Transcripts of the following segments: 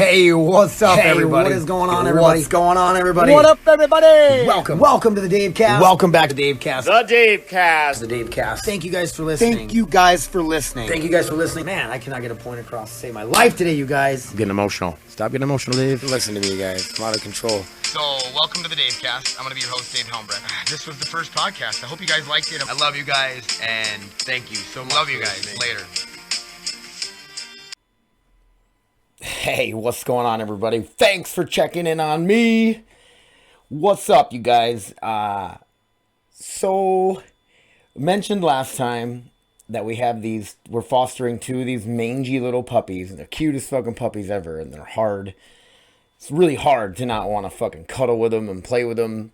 Hey, what's up, everybody? What is going on, everybody? What's going on, everybody? What up, everybody? Welcome to the DaveCast. Welcome back to DaveCast. The DaveCast. The DaveCast. Thank you guys for listening. Thank you guys for listening. Man, I cannot get a point across to save my life today, you guys. I'm getting emotional. Stop getting emotional, Dave. Listen to me, guys. I'm out of control. So, welcome to the DaveCast. I'm going to be your host, Dave Helmbrecht. This was the first podcast. I hope you guys liked it. I love you guys, and thank you so much. Love you guys. Later. Hey, what's going on, everybody? Thanks for checking in on me. What's up, you guys? So, mentioned last time that we're fostering two of these mangy little puppies, and they're cutest fucking puppies ever, and they're hard. It's really hard to not want to fucking cuddle with them and play with them,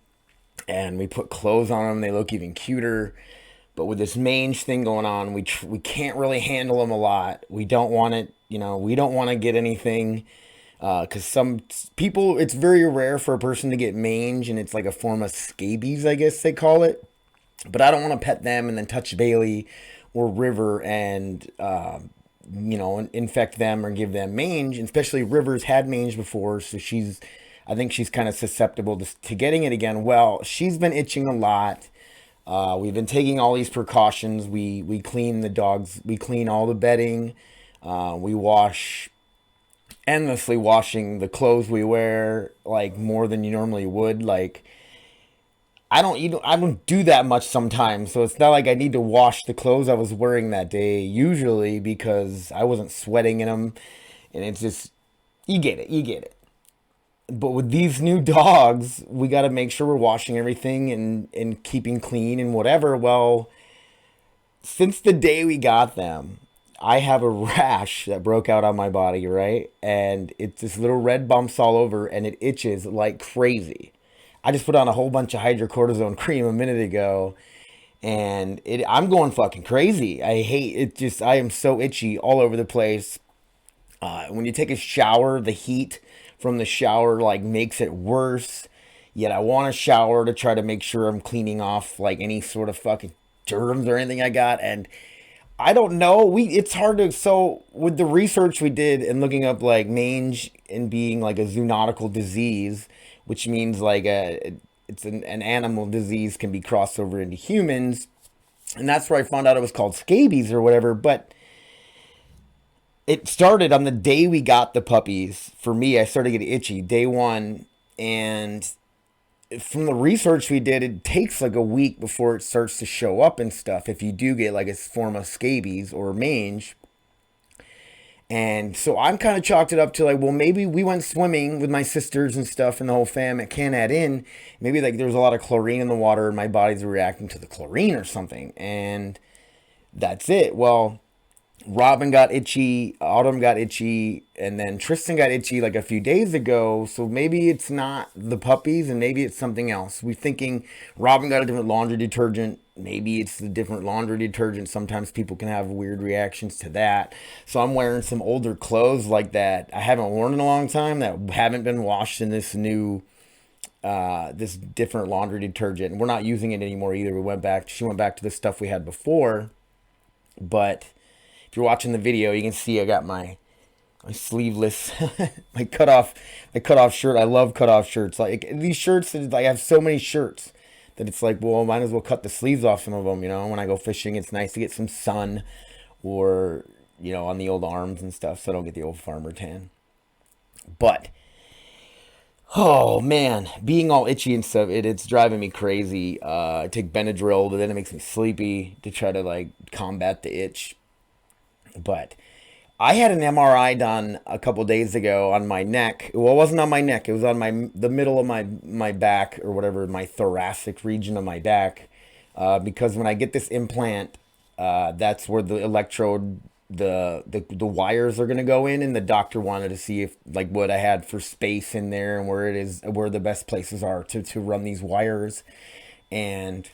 and we put clothes on them, they look even cuter. But with this mange thing going on, we can't really handle them a lot. We don't want it, we don't want to get anything, because some people, it's very rare for a person to get mange, and it's like a form of scabies, I guess they call it. But I don't want to pet them and then touch Bailey or River and, infect them or give them mange. And especially River's had mange before, so I think she's kind of susceptible to getting it again. Well, she's been itching a lot. We've been taking all these precautions. We clean the dogs. We clean all the bedding. We wash, endlessly washing the clothes we wear, like more than you normally would. Like, I don't do that much sometimes, so it's not like I need to wash the clothes I was wearing that day usually, because I wasn't sweating in them, and it's just, you get it. But with these new dogs, we got to make sure we're washing everything and keeping clean and whatever. Well, since the day we got them, I have a rash that broke out on my body, right? And it's this little red bumps all over, and it itches like crazy. I just put on a whole bunch of hydrocortisone cream a minute ago, and I'm going fucking crazy. I hate it. Just, I am so itchy all over the place. When you take a shower, the heat from the shower like makes it worse. Yet I want to shower to try to make sure I'm cleaning off like any sort of fucking germs or anything I got. And I don't know. It's hard to. So with the research we did and looking up like mange and being like a zoonotical disease, which means like it's an animal disease, can be crossed over into humans, and that's where I found out it was called scabies or whatever. But it started on the day we got the puppies. For me, I started getting itchy day one, and from the research we did, it takes like a week before it starts to show up and stuff, if you do get like a form of scabies or mange. And so I'm kind of chalked it up to like, well, maybe we went swimming with my sisters and stuff and the whole fam at Canad Inn. Maybe like there's a lot of chlorine in the water and my body's reacting to the chlorine or something. And that's it. Well, Robin got itchy, Autumn got itchy, and then Tristan got itchy like a few days ago. So maybe it's not the puppies and maybe it's something else. We're thinking Robin got a different laundry detergent. Maybe it's the different laundry detergent. Sometimes people can have weird reactions to that. So I'm wearing some older clothes like that I haven't worn in a long time, that haven't been washed in this new, this different laundry detergent. And we're not using it anymore either. She went back to the stuff we had before. But if you're watching the video, you can see I got my sleeveless, my cutoff shirt. I love cutoff shirts. Like these shirts, like I have so many shirts that it's like, well, I might as well cut the sleeves off some of them, when I go fishing. It's nice to get some sun or, on the old arms and stuff, so I don't get the old farmer tan. But, oh man, being all itchy and stuff, it's driving me crazy. I take Benadryl, but then it makes me sleepy to try to like combat the itch. But I had an MRI done a couple days ago on my neck. Well, it wasn't on my neck. It was on the middle of my back, or whatever, my thoracic region of my back. Because when I get this implant, that's where the electrode, the wires are going to go in. And the doctor wanted to see if like what I had for space in there and where the best places are to run these wires. And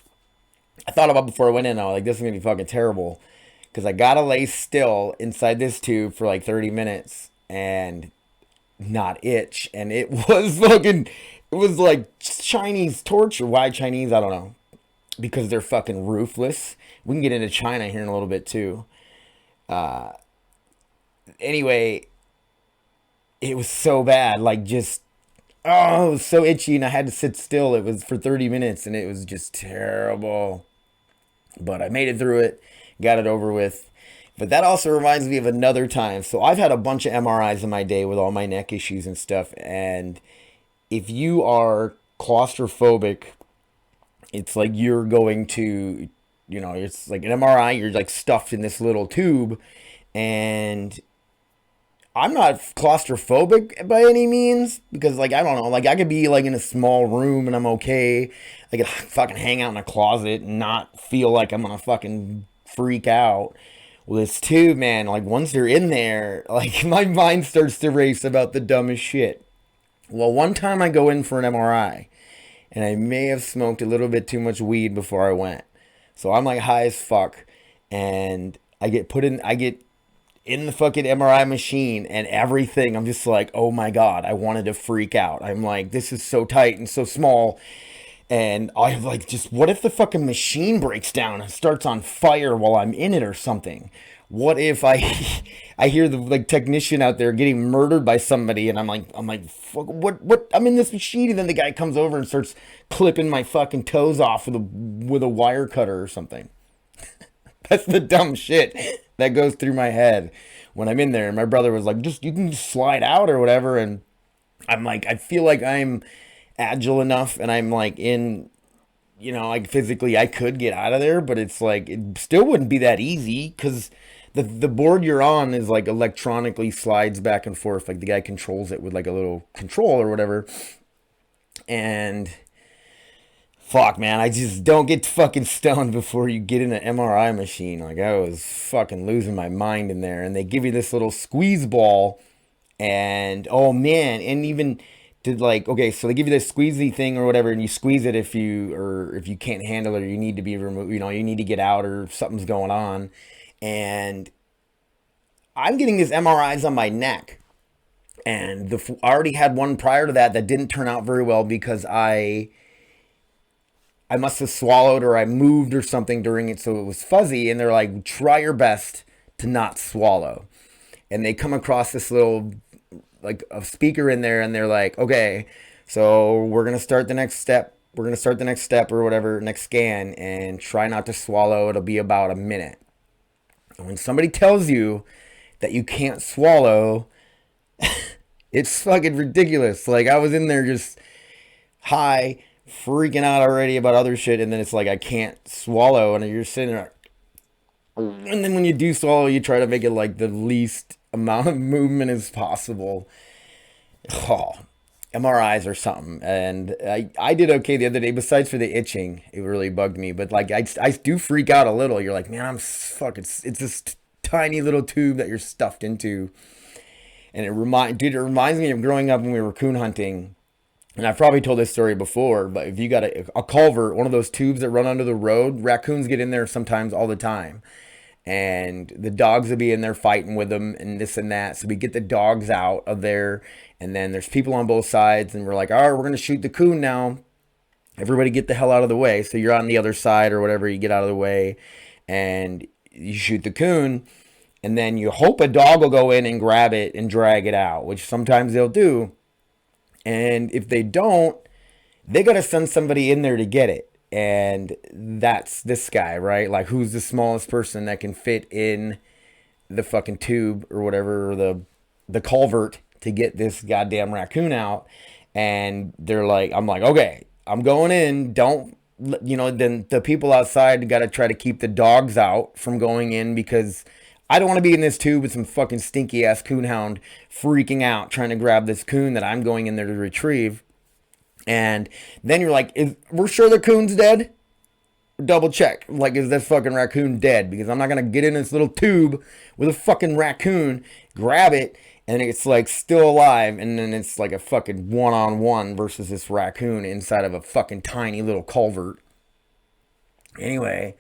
I thought about it before I went in. I was like, this is going to be fucking terrible. Because I got to lay still inside this tube for like 30 minutes and not itch. And it was like Chinese torture. Why Chinese? I don't know. Because they're fucking ruthless. We can get into China here in a little bit too. Anyway, it was so bad. Like, just, oh, it was so itchy, and I had to sit still. It was for 30 minutes, and it was just terrible. But I made it through it, got it over with. But that also reminds me of another time. So I've had a bunch of MRIs in my day with all my neck issues and stuff. And if you are claustrophobic, it's like you're going to, you know, it's like an MRI, you're like stuffed in this little tube. And I'm not claustrophobic by any means, because like, I don't know, like I could be like in a small room and I'm okay. I could fucking hang out in a closet and not feel like I'm gonna fucking freak out. Well, this tube, man, like once you're in there, like my mind starts to race about the dumbest shit. Well, one time I go in for an MRI, and I may have smoked a little bit too much weed before I went. So I'm like high as fuck, and I get in the fucking MRI machine and everything. I'm just like, oh my God, I wanted to freak out. I'm like, this is so tight and so small. And I like, just what if the fucking machine breaks down and starts on fire while I'm in it or something? What if I hear the like technician out there getting murdered by somebody, and I'm like, fuck, what? I'm in this machine, and then the guy comes over and starts clipping my fucking toes off with a wire cutter or something. That's the dumb shit that goes through my head when I'm in there. And my brother was like, you can just slide out or whatever. And I'm like, I feel like I'm agile enough, and I'm like in, you know, like physically I could get out of there, but it's like, it still wouldn't be that easy, because the board you're on is like electronically slides back and forth. Like the guy controls it with like a little control or whatever. And fuck, man, I just don't get fucking stoned before you get in an MRI machine. Like, I was fucking losing my mind in there. And they give you this little squeeze ball, and oh man, and even did like, okay, so they give you this squeezy thing or whatever, and you squeeze it if you can't handle it, or you need to be removed, you know, you need to get out, or something's going on. And I'm getting these MRIs on my neck, and I already had one prior to that didn't turn out very well, because I must have swallowed, or I moved or something during it, so it was fuzzy. And they're like, try your best to not swallow. And they come across this little like a speaker in there, and they're like, okay, so we're gonna start the next step. We're gonna start the next step or whatever, next scan, and try not to swallow. It'll be about a minute. And when somebody tells you that you can't swallow, it's fucking ridiculous. Like, I was in there just high, freaking out already about other shit, and then it's like, I can't swallow, and you're sitting there, and then when you do swallow, you try to make it like the least amount of movement as possible. Oh, MRIs or something. And I did okay the other day, besides for the itching. It really bugged me, but like I do freak out a little. You're like, man, I'm fucking, it's this tiny little tube that you're stuffed into. And it reminds me of growing up when we were coon hunting. And I've probably told this story before, but if you got a culvert, one of those tubes that run under the road, raccoons get in there sometimes, all the time. And the dogs will be in there fighting with them and this and that. So we get the dogs out of there, and then there's people on both sides, and we're like, all right, we're going to shoot the coon now. Everybody get the hell out of the way. So you're on the other side or whatever, you get out of the way, and you shoot the coon, and then you hope a dog will go in and grab it and drag it out, which sometimes they'll do. And if they don't, they got to send somebody in there to get it. And that's this guy, right? Like, who's the smallest person that can fit in the fucking tube or whatever, or the culvert to get this goddamn raccoon out. And they're like, I'm like, okay, I'm going in. Don't, you know, then the people outside got to try to keep the dogs out from going in, because I don't want to be in this tube with some fucking stinky ass coonhound freaking out trying to grab this coon that I'm going in there to retrieve. And then you're like, we're sure the coon's dead? Double check. Like, is this fucking raccoon dead? Because I'm not going to get in this little tube with a fucking raccoon, grab it, and it's like still alive. And then it's like a fucking one-on-one versus this raccoon inside of a fucking tiny little culvert. Anyway,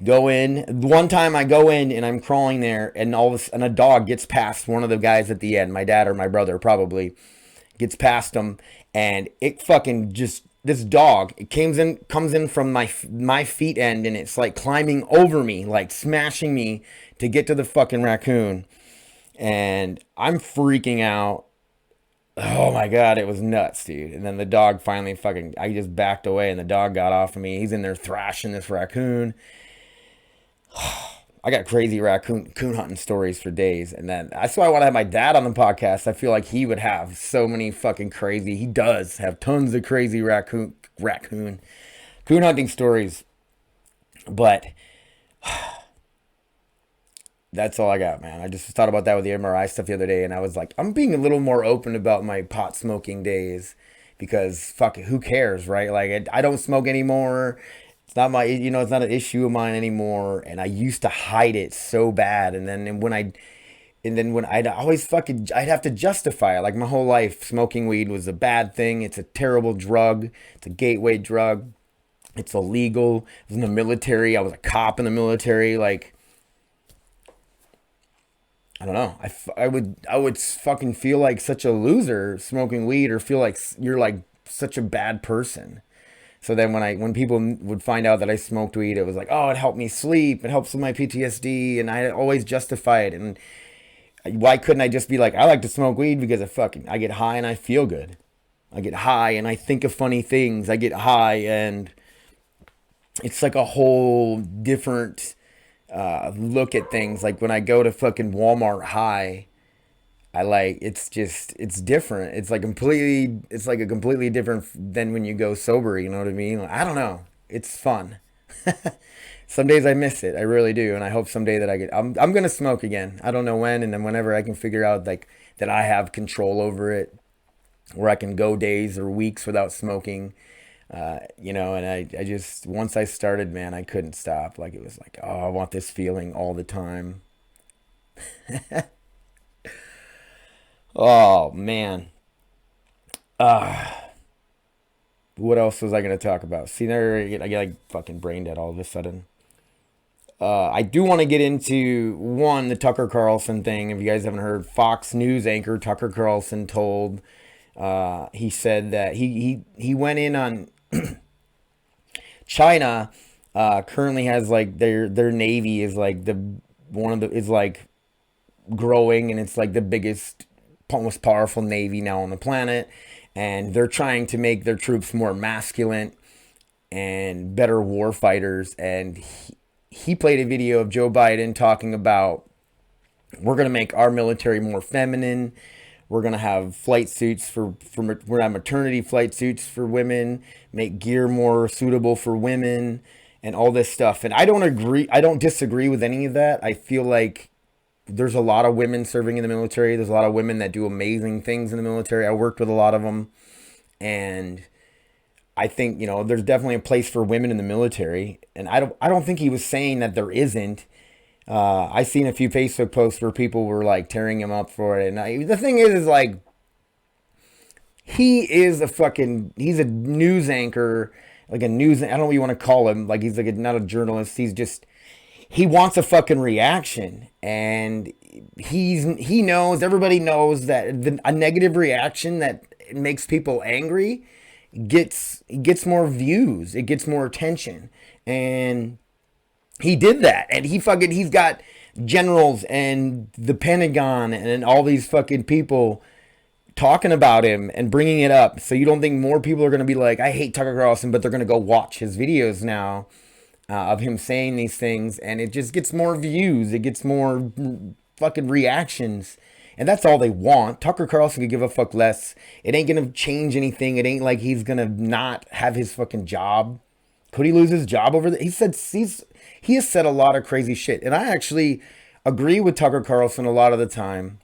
go in. One time I go in and I'm crawling there, and a dog gets past one of the guys at the end. My dad or my brother probably gets past him. And it fucking just, this dog, it comes in from my feet end, and it's like climbing over me, like smashing me to get to the fucking raccoon. And I'm freaking out. Oh my God, it was nuts, dude. And then the dog finally I just backed away and the dog got off of me. He's in there thrashing this raccoon. I got crazy raccoon hunting stories for days. And then that's why I want to have my dad on the podcast. I feel like he would have so many fucking crazy, he does have tons of crazy raccoon coon hunting stories. But that's all I got, man. I just thought about that with the MRI stuff the other day, and I was like, I'm being a little more open about my pot smoking days because fuck it, who cares, right? Like I don't smoke anymore. It's not my, it's not an issue of mine anymore. And I used to hide it so bad, and then when I'd always I'd have to justify it. Like my whole life, smoking weed was a bad thing. It's a terrible drug. It's a gateway drug. It's illegal. I was in the military. I was a cop in the military. Like, I don't know. I would fucking feel like such a loser smoking weed, or feel like you're like such a bad person. So then when people would find out that I smoked weed, it was like, oh, it helped me sleep. It helps with my PTSD, and I always justify it. And why couldn't I just be like, I like to smoke weed because I get high and I feel good. I get high and I think of funny things. I get high and it's like a whole different look at things. Like when I go to fucking Walmart high, it's different. It's like a completely different than when you go sober, you know what I mean? Like, I don't know. It's fun. Some days I miss it. I really do. And I hope someday that I'm going to smoke again. I don't know when. And then whenever I can figure out like that I have control over it, where I can go days or weeks without smoking, and I just, once I started, man, I couldn't stop. Like, it was like, oh, I want this feeling all the time. Oh, man. What else was I going to talk about? See, there, I get like fucking brain dead all of a sudden. I do want to get into the Tucker Carlson thing. If you guys haven't heard, Fox News anchor Tucker Carlson told, he said that he went in on China. Currently has like their navy is like is like growing, and it's like the biggest, most powerful navy now on the planet, and they're trying to make their troops more masculine and better war fighters. And he played a video of Joe Biden talking about, we're going to make our military more feminine. We're going to have flight suits we're going to have maternity flight suits for women, make gear more suitable for women, and all this stuff. And I don't disagree with any of that. I feel like there's a lot of women serving in the military. There's a lot of women that do amazing things in the military. I worked with a lot of them. And I think, there's definitely a place for women in the military. And I don't think he was saying that there isn't. I seen a few Facebook posts where people were like tearing him up for it. And the thing is like, he's a news anchor, like I don't know what you want to call him. Like, he's like not a journalist. He wants a fucking reaction. And he knows, everybody knows that a negative reaction that makes people angry gets more views. It gets more attention. And he did that. And he's got generals and the Pentagon and all these fucking people talking about him and bringing it up. So you don't think more people are going to be like, I hate Tucker Carlson, but they're going to go watch his videos now of him saying these things. And it just gets more views. It gets more fucking reactions. And that's all they want. Tucker Carlson could give a fuck less. It ain't going to change anything. It ain't like he's going to not have his fucking job. Could he lose his job over that? He has said a lot of crazy shit. And I actually agree with Tucker Carlson a lot of the time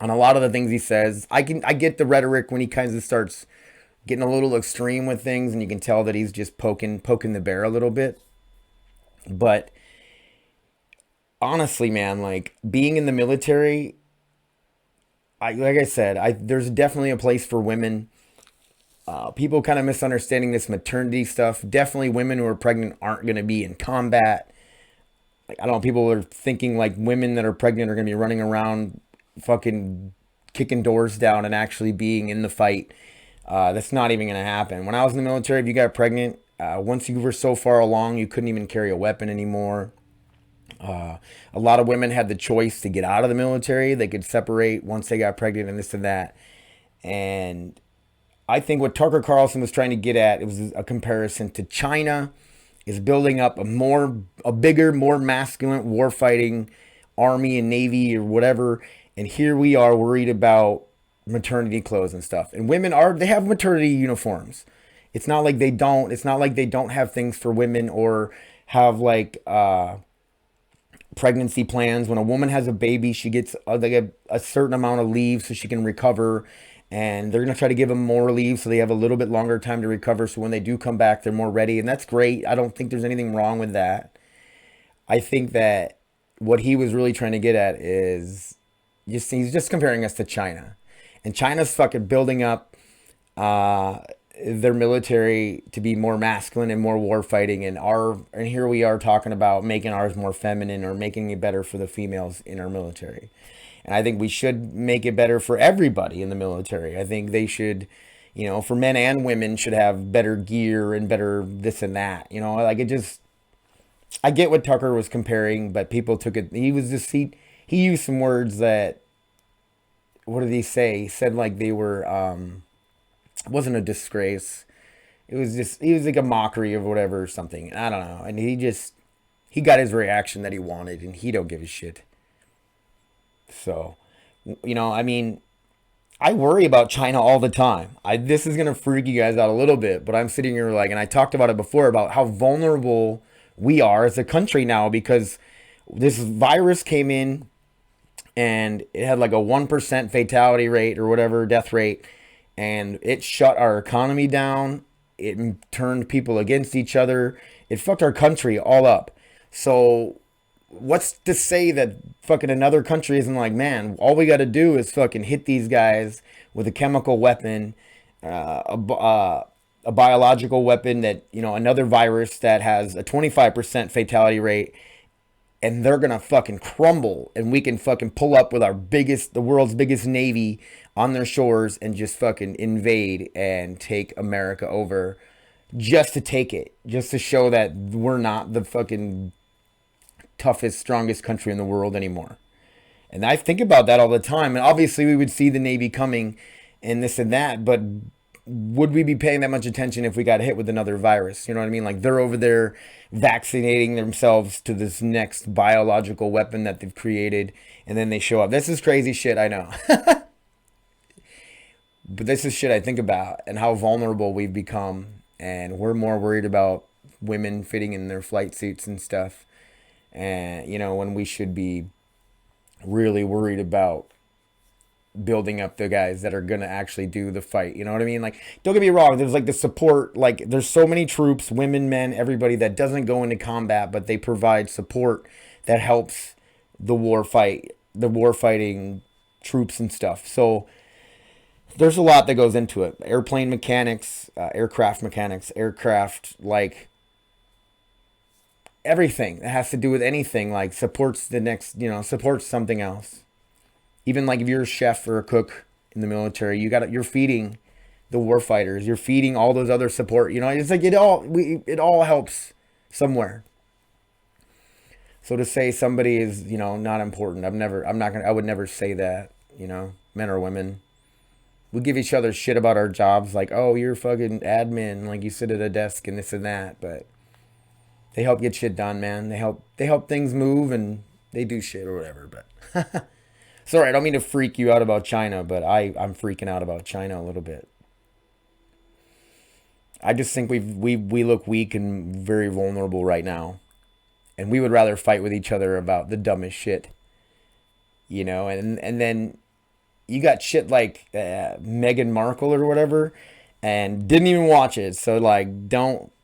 on a lot of the things he says. I get the rhetoric when he kind of starts getting a little extreme with things, and you can tell that he's just poking the bear a little bit. But honestly, man, like being in the military, there's definitely a place for women. People kind of misunderstanding this maternity stuff. Definitely women who are pregnant aren't going to be in combat. Like, I don't know, people are thinking like women that are pregnant are going to be running around fucking kicking doors down and actually being in the fight. That's not even going to happen. When I was in the military, if you got pregnant, once you were so far along, you couldn't even carry a weapon anymore. A lot of women had the choice to get out of the military. They could separate once they got pregnant and this and that. And I think what Tucker Carlson was trying to get at, it was a comparison to China is building up a bigger, more masculine warfighting army and navy or whatever. And here we are worried about maternity clothes and stuff. And women they have maternity uniforms. It's not like they don't. It's not like they don't have things for women or have like pregnancy plans. When a woman has a baby, she gets a certain amount of leave so she can recover. And they're going to try to give them more leave so they have a little bit longer time to recover. So when they do come back, they're more ready. And that's great. I don't think there's anything wrong with that. I think that what he was really trying to get at is he's just comparing us to China. And China's fucking building up their military to be more masculine and more war fighting, and here we are talking about making ours more feminine or making it better for the females in our military. And I think we should make it better for everybody in the military. I think they should, for men and women should have better gear and better this and that. I get what Tucker was comparing, but people took it. He used some words that, what did he say? He said like they were it wasn't a disgrace. He was like a mockery of whatever or something. I don't know. And he got his reaction that he wanted, and he don't give a shit. So, I worry about China all the time. This is going to freak you guys out a little bit, but I'm sitting here and I talked about it before about how vulnerable we are as a country now because this virus came in and it had like a 1% fatality rate or whatever, death rate. And it shut our economy down. It turned people against each other. It fucked our country all up. So what's to say that fucking another country isn't like, man, all we got to do is fucking hit these guys with a chemical weapon, a biological weapon that, another virus that has a 25% fatality rate, and they're going to fucking crumble, and we can fucking pull up with the world's biggest navy on their shores and just fucking invade and take America over just to take it, just to show that we're not the fucking toughest, strongest country in the world anymore. And I think about that all the time. And obviously we would see the Navy coming and this and that, but would we be paying that much attention if we got hit with another virus? You know what I mean? Like they're over there vaccinating themselves to this next biological weapon that they've created, and then they show up. This is crazy shit, I know. But this is shit I think about and how vulnerable we've become. And we're more worried about women fitting in their flight suits and stuff. And, when we should be really worried about building up the guys that are going to actually do the fight. You know what I mean? Like, don't get me wrong. There's like the support, like there's so many troops, women, men, everybody that doesn't go into combat, but they provide support that helps the war fighting troops and stuff. So there's a lot that goes into it. Airplane mechanics, aircraft, like everything that has to do with anything, like supports the next, supports something else. Even like if you're a chef or a cook in the military, you're feeding the war fighters. You're feeding all those other support. It's like it all helps somewhere. So to say somebody is, not important, I would never say that, men or women. We give each other shit about our jobs, like, oh, you're fucking admin, like you sit at a desk and this and that, but they help get shit done, man. They help things move and they do shit or whatever, but sorry, I don't mean to freak you out about China, but I'm freaking out about China a little bit. I just think we look weak and very vulnerable right now. And we would rather fight with each other about the dumbest shit. And then you got shit like Meghan Markle or whatever, and didn't even watch it. So like,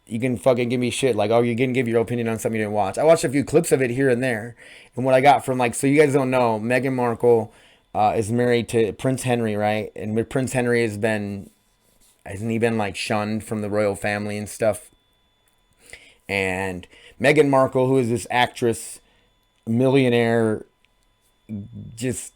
you can fucking give me shit like, oh, you can give your opinion on something you didn't watch. I watched a few clips of it here and there, and what I got from so you guys don't know, Meghan Markle is married to Prince Henry, right? And Prince Henry hasn't he been like shunned from the royal family and stuff? And Meghan Markle, who is this actress, millionaire, just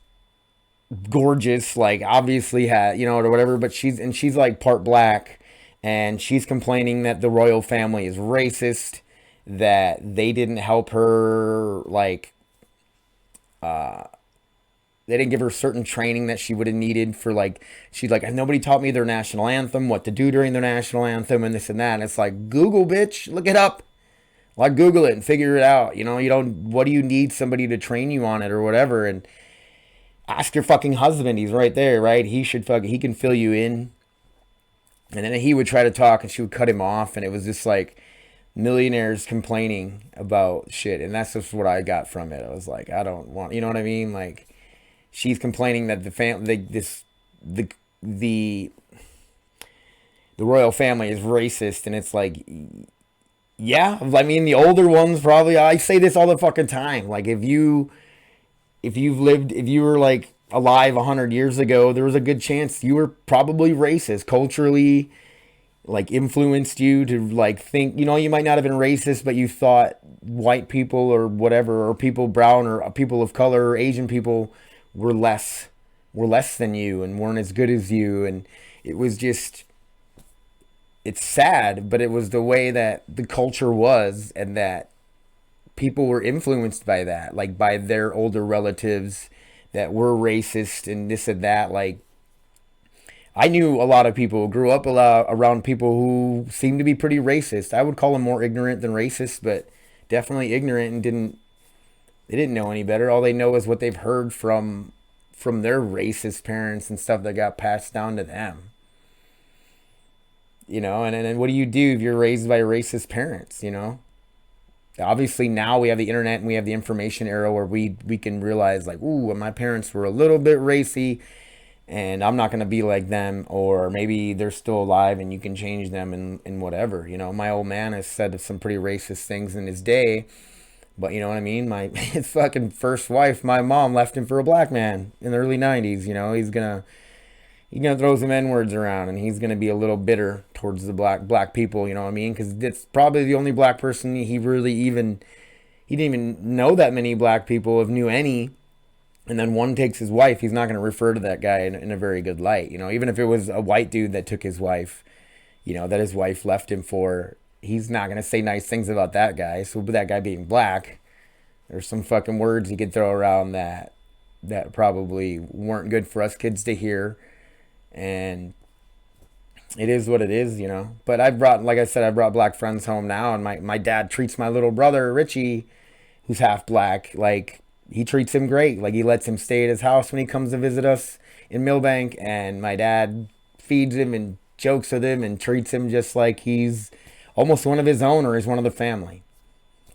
gorgeous, like obviously had, or whatever, but she's like part black, and she's complaining that the royal family is racist, that they didn't help her, like, They didn't give her certain training that she would have needed for, like, she's like, nobody taught me their national anthem, what to do during their national anthem, and this and that. And it's like, Google, bitch, look it up. Like, Google it and figure it out. You know, what do you need somebody to train you on it or whatever? And ask your fucking husband. He's right there, right? He can fill you in. And then he would try to talk and she would cut him off. And it was just like millionaires complaining about shit. And that's just what I got from it. I was like, I don't want, you know what I mean? Like, she's complaining that the royal family is racist. And it's like, yeah, I mean, the older ones probably, I say this all the fucking time. Like, if you were like alive 100 years ago, there was a good chance you were probably racist, culturally, like, influenced you to, like, think, you know, you might not have been racist, but you thought white people or whatever, or people brown or people of color or Asian people were less than you and weren't as good as you. And it was just, it's sad, but it was the way that the culture was, and that people were influenced by that, like by their older relatives that were racist and this and that. Like, I knew a lot of people, grew up around people who seemed to be pretty racist. I would call them more ignorant than racist, but definitely ignorant, and they didn't know any better. All they know is what they've heard from their racist parents and stuff that got passed down to them. You know, and then what do you do if you're raised by racist parents, you know? Obviously now we have the internet and we have the information era where we can realize, like, ooh, my parents were a little bit racy and I'm not going to be like them, or maybe they're still alive and you can change them and whatever. You know, my old man has said some pretty racist things in his day, but you know what I mean? His fucking first wife, my mom, left him for a black man in the early 90s. You know, he's gonna throw some N-words around, and he's gonna be a little bitter towards the black people, you know what I mean? Because it's probably the only black person he didn't even know that many black people, if knew any. And then one takes his wife, he's not gonna refer to that guy in a very good light, you know? Even if it was a white dude that took his wife, you know, that his wife left him for, he's not gonna say nice things about that guy. So with that guy being black, there's some fucking words he could throw around that probably weren't good for us kids to hear. And it is what it is, you know. But I brought black friends home now, and my dad treats my little brother Richie, who's half black, like, he treats him great. Like, he lets him stay at his house when he comes to visit us in Millbank, and my dad feeds him and jokes with him and treats him just like he's almost one of his own, or he's one of the family.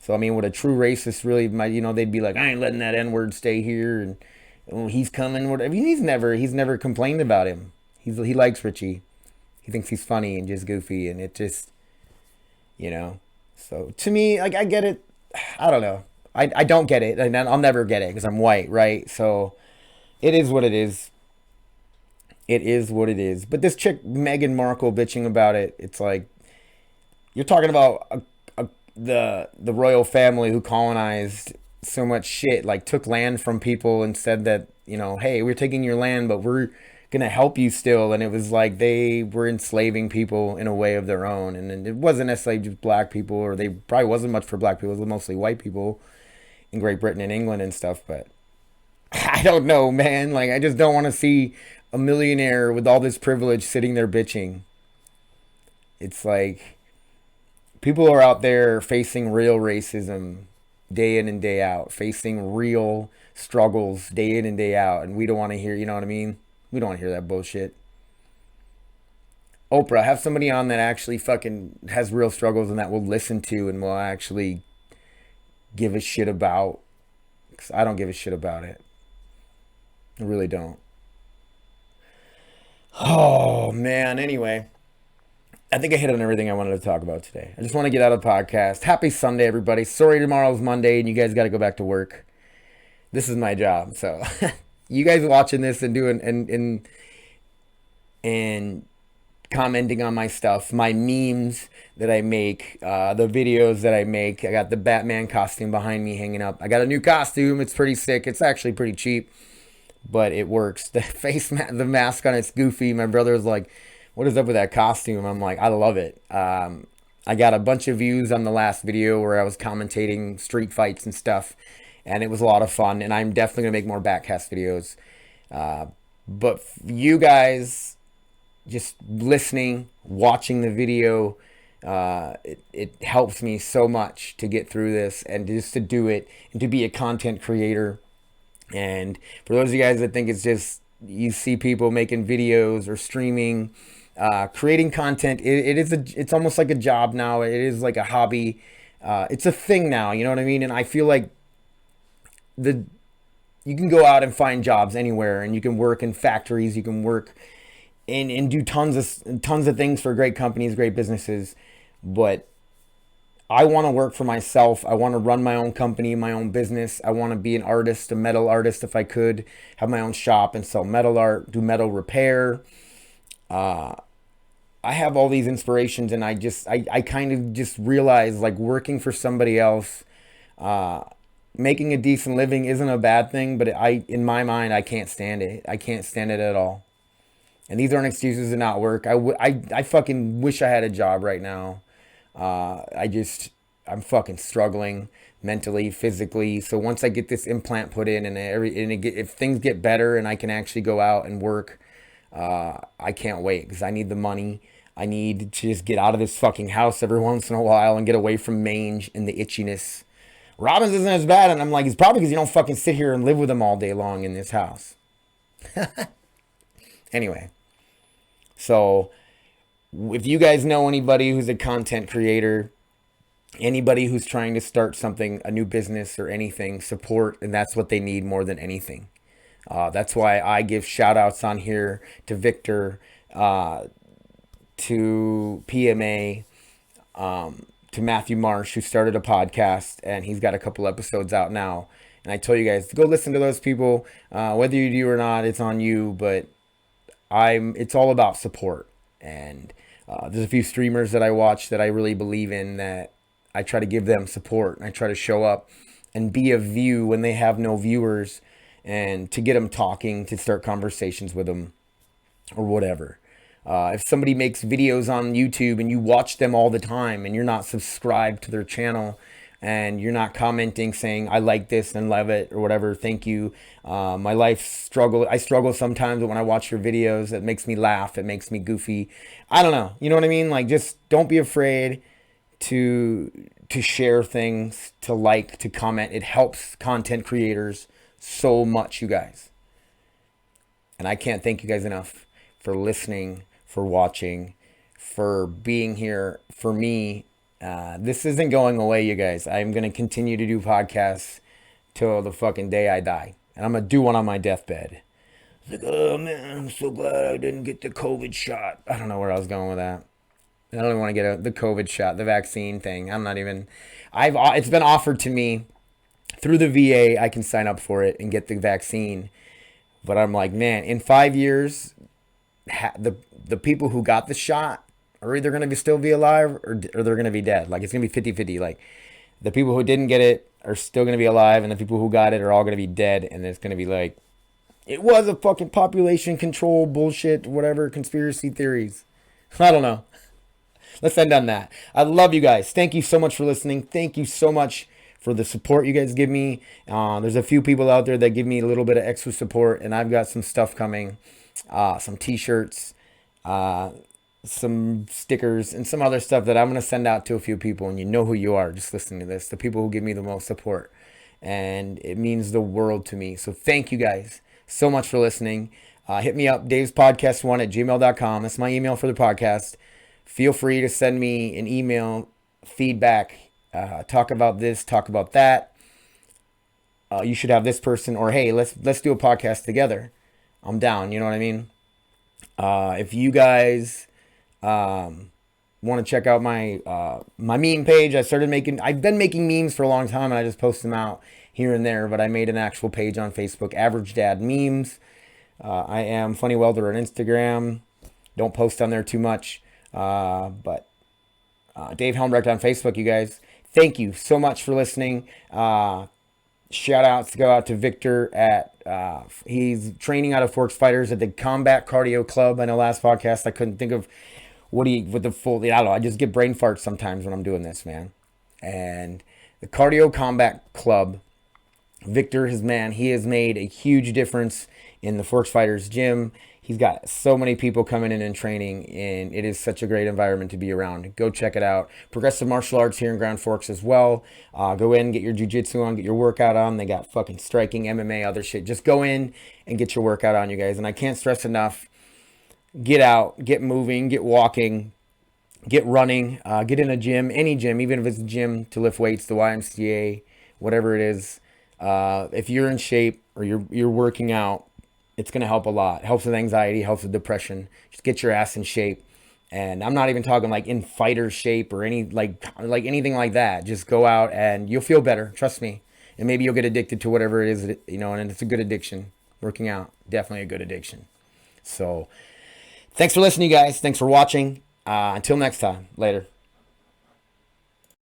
So I mean, what a true racist really might, you know, they'd be like, I ain't letting that N-word stay here, and oh, he's coming, whatever. I mean, he's never complained about him. He likes Richie. He thinks he's funny and just goofy, and it just, you know. So to me, like, I get it. I don't know. I don't get it, and I'll never get it because I'm white, right? So it is what it is. It is what it is. But this chick, Meghan Markle, bitching about it, it's like, you're talking about the royal family who colonized so much shit, like took land from people and said that, you know, hey, we're taking your land, but we're gonna help you still. And it was like they were enslaving people in a way of their own. And it wasn't necessarily just black people, or they probably wasn't much for black people. It was mostly white people in Great Britain and England and stuff. But I don't know, man. Like, I just don't want to see a millionaire with all this privilege sitting there bitching. It's like, people are out there facing real racism day in and day out, facing real struggles day in and day out, and we don't want to hear, you know what I mean? We don't want to hear that bullshit. Oprah, have somebody on that actually fucking has real struggles and that we'll listen to and will actually give a shit about. Because I don't give a shit about it. I really don't. Oh, man. Anyway, I think I hit on everything I wanted to talk about today. I just want to get out of the podcast. Happy Sunday, everybody. Sorry tomorrow's Monday and you guys got to go back to work. This is my job, so you guys watching this and doing and commenting on my stuff, my memes that I make, the videos that I make. I got the Batman costume behind me hanging up. I got a new costume. It's pretty sick. It's actually pretty cheap, but it works. The mask on it's goofy. My brother was like, what is up with that costume? I'm like, I love it. I got a bunch of views on the last video where I was commentating street fights and stuff. and it was a lot of fun. And I'm definitely gonna make more backcast videos. But you guys just listening, watching the video, it helps me so much to get through this and just to do it and to be a content creator. And for those of you guys that think it's just you see people making videos or streaming, creating content, it's almost like a job now. It is like a hobby. It's a thing now, you know what I mean? And I feel like you can go out and find jobs anywhere, and you can work in factories, you can work and do tons of things for great companies, great businesses. But I want to work for myself. I want to run my own company, my own business. I want to be an artist, a metal artist if I could, have my own shop and sell metal art, do metal repair. I have all these inspirations, and I kind of just realize, like, working for somebody else, making a decent living isn't a bad thing, but in my mind, I can't stand it. I can't stand it at all. And these aren't excuses to not work. I fucking wish I had a job right now. I'm fucking struggling mentally, physically. So once I get this implant put in if things get better and I can actually go out and work, I can't wait, because I need the money. I need to just get out of this fucking house every once in a while and get away from mange and the itchiness. Robbins isn't as bad, and I'm like, it's probably because you don't fucking sit here and live with them all day long in this house. Anyway, so if you guys know anybody who's a content creator, anybody who's trying to start something, a new business or anything, support, and that's what they need more than anything. That's why I give shout outs on here to Victor, to PMA, to Matthew Marsh, who started a podcast, and he's got a couple episodes out now. And I tell you guys to go listen to those people. Whether you do or not, it's on you, but it's all about support. And there's a few streamers that I watch that I really believe in, that I try to give them support, and I try to show up and be a view when they have no viewers, and to get them talking, to start conversations with them or whatever. If somebody makes videos on YouTube and you watch them all the time and you're not subscribed to their channel and you're not commenting saying, I like this and love it or whatever, thank you. My life I struggle sometimes when I watch your videos. It makes me laugh. It makes me goofy. I don't know. You know what I mean? Like, just don't be afraid to share things, to comment. It helps content creators so much, you guys. And I can't thank you guys enough for listening, for watching, for being here for me. This isn't going away, you guys. I'm going to continue to do podcasts till the fucking day I die. And I'm going to do one on my deathbed. It's like, oh man, I'm so glad I didn't get the COVID shot. I don't know where I was going with that. I don't even want to get the COVID shot, the vaccine thing. It's been offered to me through the VA. I can sign up for it and get the vaccine. But I'm like, man, in 5 years, the people who got the shot are either going to still be alive or they're going to be dead. Like, it's going to be 50-50. Like, the people who didn't get it are still going to be alive, and the people who got it are all going to be dead. And it's going to be like, it was a fucking population control bullshit, whatever, conspiracy theories. I don't know. Let's end on that. I love you guys. Thank you so much for listening. Thank you so much for the support you guys give me. There's a few people out there that give me a little bit of extra support, and I've got some stuff coming. Some t-shirts, some stickers, and some other stuff that I'm going to send out to a few people, and you know who you are just listening to this, the people who give me the most support, and it means the world to me. So thank you guys so much for listening. Hit me up, davespodcast1@gmail.com. That's my email for the podcast. Feel free to send me an email, feedback, talk about this, talk about that. You should have this person, or hey, let's do a podcast together. I'm down, you know what I mean? If you guys want to check out my meme page, I've been making memes for a long time, and I just post them out here and there, but I made an actual page on Facebook, Average Dad Memes. I am Funny Welder on Instagram. Don't post on there too much, but Dave Helmbrecht on Facebook, you guys. Thank you so much for listening. Shout outs go out to Victor he's training out of Forks Fighters at the Combat Cardio Club. I know last podcast I couldn't think of I don't know, I just get brain farts sometimes when I'm doing this, man. And the Cardio Combat Club, Victor, his man, he has made a huge difference in the Forks Fighters gym. He's got so many people coming in and training, and it is such a great environment to be around. Go check it out. Progressive Martial Arts here in Grand Forks as well. Go in, get your jiu-jitsu on, get your workout on. They got fucking striking, MMA, other shit. Just go in and get your workout on, you guys. And I can't stress enough, get out, get moving, get walking, get running, get in a gym, any gym, even if it's a gym to lift weights, the YMCA, whatever it is. If you're in shape or you're working out, it's going to help a lot. It helps with anxiety, helps with depression. Just get your ass in shape. And I'm not even talking like in fighter shape or any like anything like that. Just go out and you'll feel better. Trust me. And maybe you'll get addicted to whatever it is, you know, and it's a good addiction. Working out, definitely a good addiction. So thanks for listening, you guys. Thanks for watching. Until next time. Later.